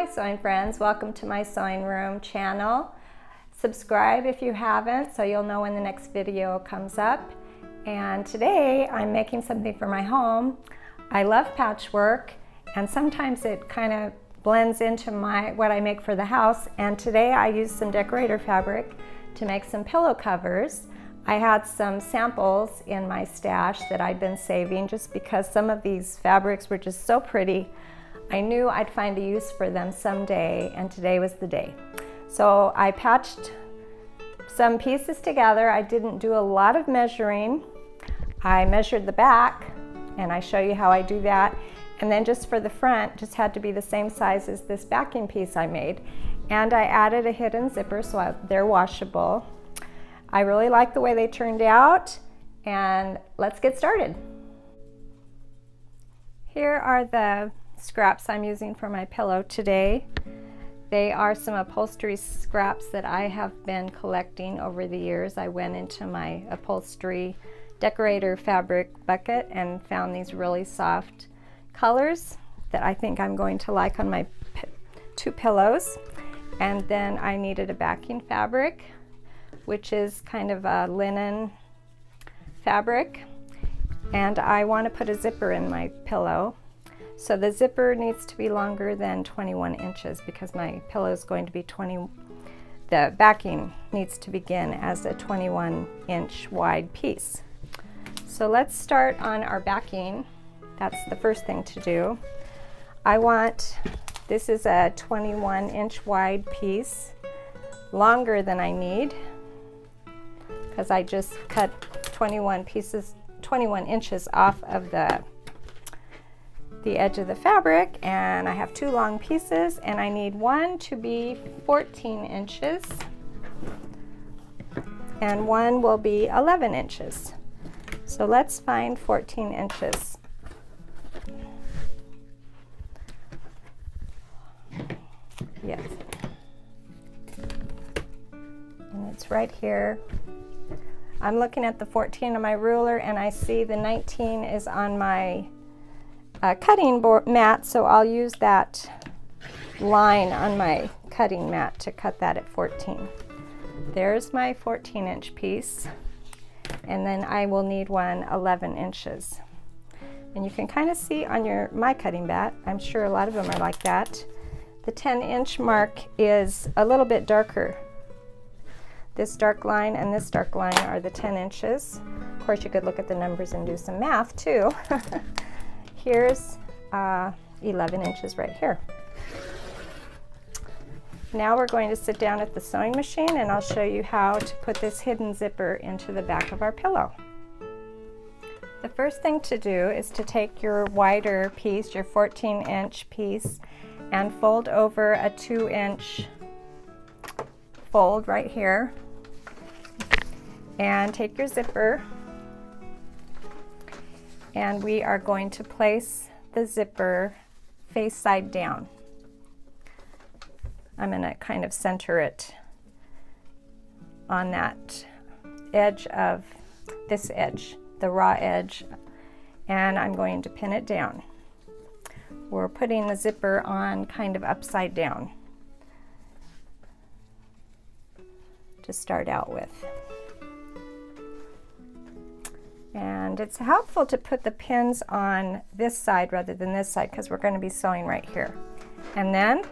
Hi sewing friends, welcome to my sewing room channel. Subscribe if you haven't so you'll know when the next video comes up. And today I'm making something for my home. I love patchwork and sometimes it kind of blends into what I make for the house, and today I used some decorator fabric to make some pillow covers. I had some samples in my stash that I'd been saving just because some of these fabrics were just so pretty. I knew I'd find a use for them someday, and today was the day. So I patched some pieces together. I didn't do a lot of measuring. I measured the back, and I show you how I do that. And then just for the front, just had to be the same size as this backing piece I made. And I added a hidden zipper so they're washable. I really like the way they turned out, and let's get started. Here are the scraps I'm using for my pillow today. They are some upholstery scraps that I have been collecting over the years. I went into my upholstery decorator fabric bucket and found these really soft colors that I think I'm going to like on my two pillows. And then I needed a backing fabric, which is kind of a linen fabric, and I want to put a zipper in my pillow. So the zipper needs to be longer than 21 inches because my pillow is going to be the backing needs to begin as a 21-inch wide piece. So let's start on our backing. That's the first thing to do. This is a 21-inch wide piece, longer than I need, because I just cut 21 inches off of the edge of the fabric, and I have two long pieces, and I need one to be 14 inches and one will be 11 inches. So let's find 14 inches. Yes. And it's right here. I'm looking at the 14 on my ruler, and I see the 19 is on my cutting board mat, so I'll use that line on my cutting mat to cut that at 14. There's my 14-inch piece, and then I will need one 11 inches. And you can kind of see on my cutting mat, I'm sure a lot of them are like that, the 10-inch mark is a little bit darker. This dark line and this dark line are the 10 inches. Of course, you could look at the numbers and do some math too. Here's 11 inches right here. Now we're going to sit down at the sewing machine, and I'll show you how to put this hidden zipper into the back of our pillow. The first thing to do is to take your wider piece, your 14-inch piece, and fold over a 2-inch fold right here. And take your zipper, and we are going to place the zipper face side down. I'm going to kind of center it on that edge of this edge, the raw edge, and I'm going to pin it down. We're putting the zipper on kind of upside down to start out with. And it's helpful to put the pins on this side rather than this side because we're going to be sewing right here. And then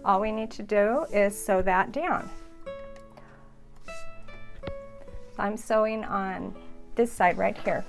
all we need to do is sew that down. So I'm sewing on this side right here.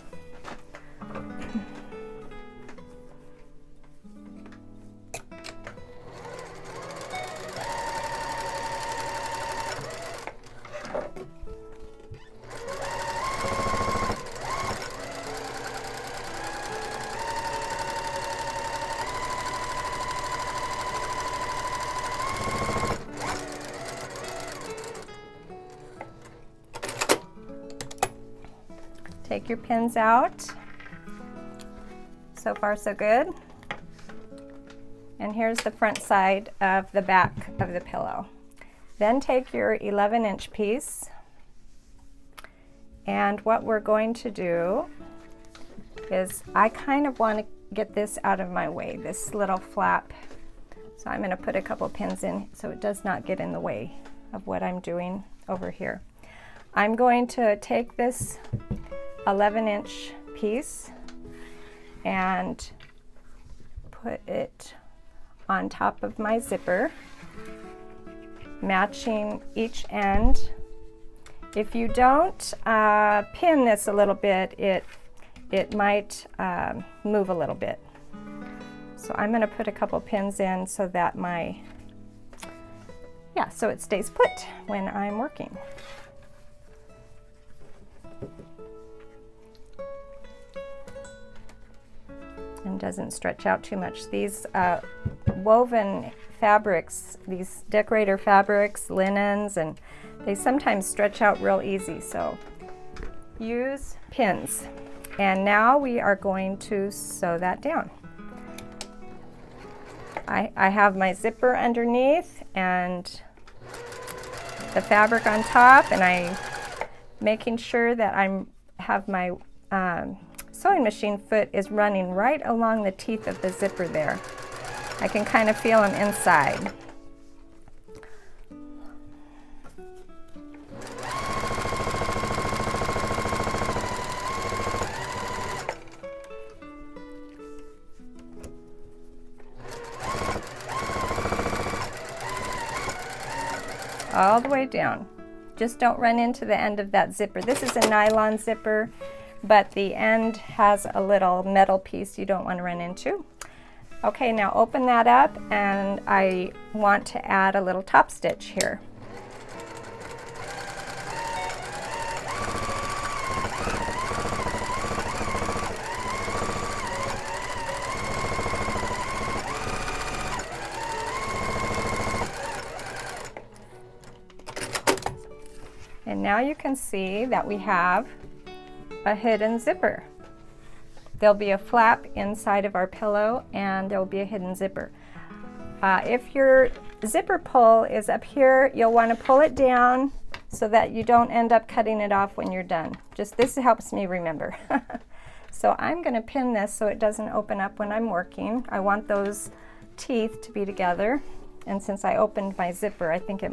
Take your pins out. So far so good. And here's the front side of the back of the pillow. Then take your 11-inch piece, and what we're going to do is I kind of want to get this out of my way, this little flap So I'm going to put a couple pins in so it does not get in the way of what I'm doing over here. I'm going to take this 11-inch piece and put it on top of my zipper, matching each end. If you don't pin this a little bit, it might move a little bit. So I'm going to put a couple pins in so that so it stays put when I'm working. And doesn't stretch out too much. These woven fabrics, these decorator fabrics, linens, and they sometimes stretch out real easy, so use pins. And now we are going to sew that down. I have my zipper underneath and the fabric on top, and I'm making sure that I have my sewing machine foot is running right along the teeth of the zipper there. I can kind of feel them inside. All the way down. Just don't run into the end of that zipper. This is a nylon zipper, but the end has a little metal piece you don't want to run into. Okay, now open that up, and I want to add a little top stitch here. And now you can see that we have a hidden zipper. There'll be a flap inside of our pillow, and there'll be a hidden zipper. If your zipper pull is up here, you'll want to pull it down so that you don't end up cutting it off when you're done. Just this helps me remember. So I'm going to pin this so it doesn't open up when I'm working. I want those teeth to be together, and since I opened my zipper, I think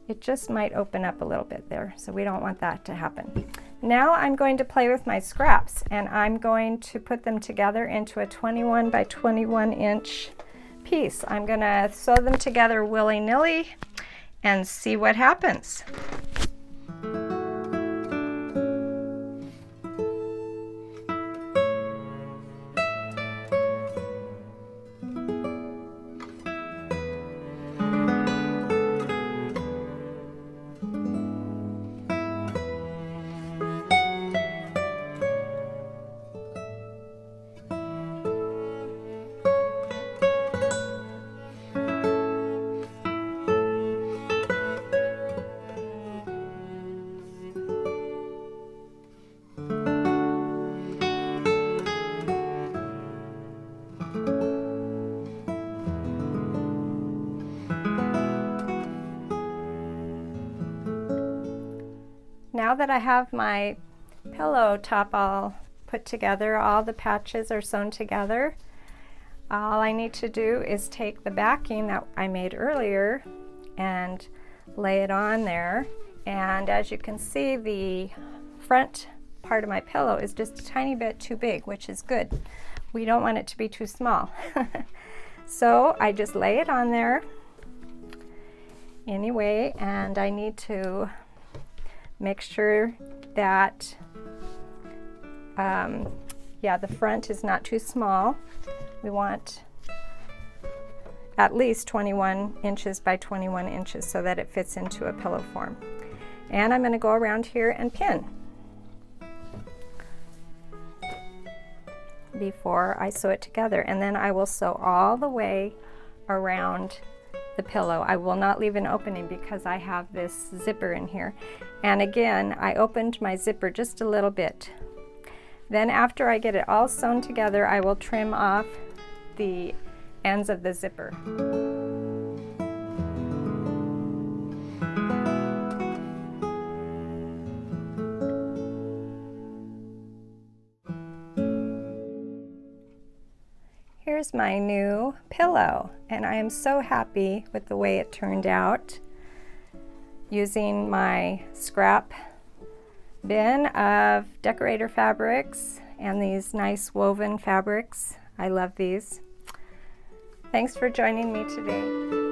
it just might open up a little bit there, so we don't want that to happen. Now I'm going to play with my scraps, and I'm going to put them together into a 21 by 21 inch piece. I'm going to sew them together willy-nilly and see what happens. Now that I have my pillow top all put together, all the patches are sewn together, all I need to do is take the backing that I made earlier and lay it on there. And as you can see, the front part of my pillow is just a tiny bit too big, which is good. We don't want it to be too small. So I just lay it on there anyway, and I need to make sure that the front is not too small. We want at least 21 inches by 21 inches so that it fits into a pillow form. And I'm going to go around here and pin before I sew it together, and then I will sew all the way around the pillow. I will not leave an opening because I have this zipper in here. And again, I opened my zipper just a little bit. Then after I get it all sewn together, I will trim off the ends of the zipper. here's my new pillow, and I am so happy with the way it turned out using my scrap bin of decorator fabrics and these nice woven fabrics. I love these. Thanks for joining me today.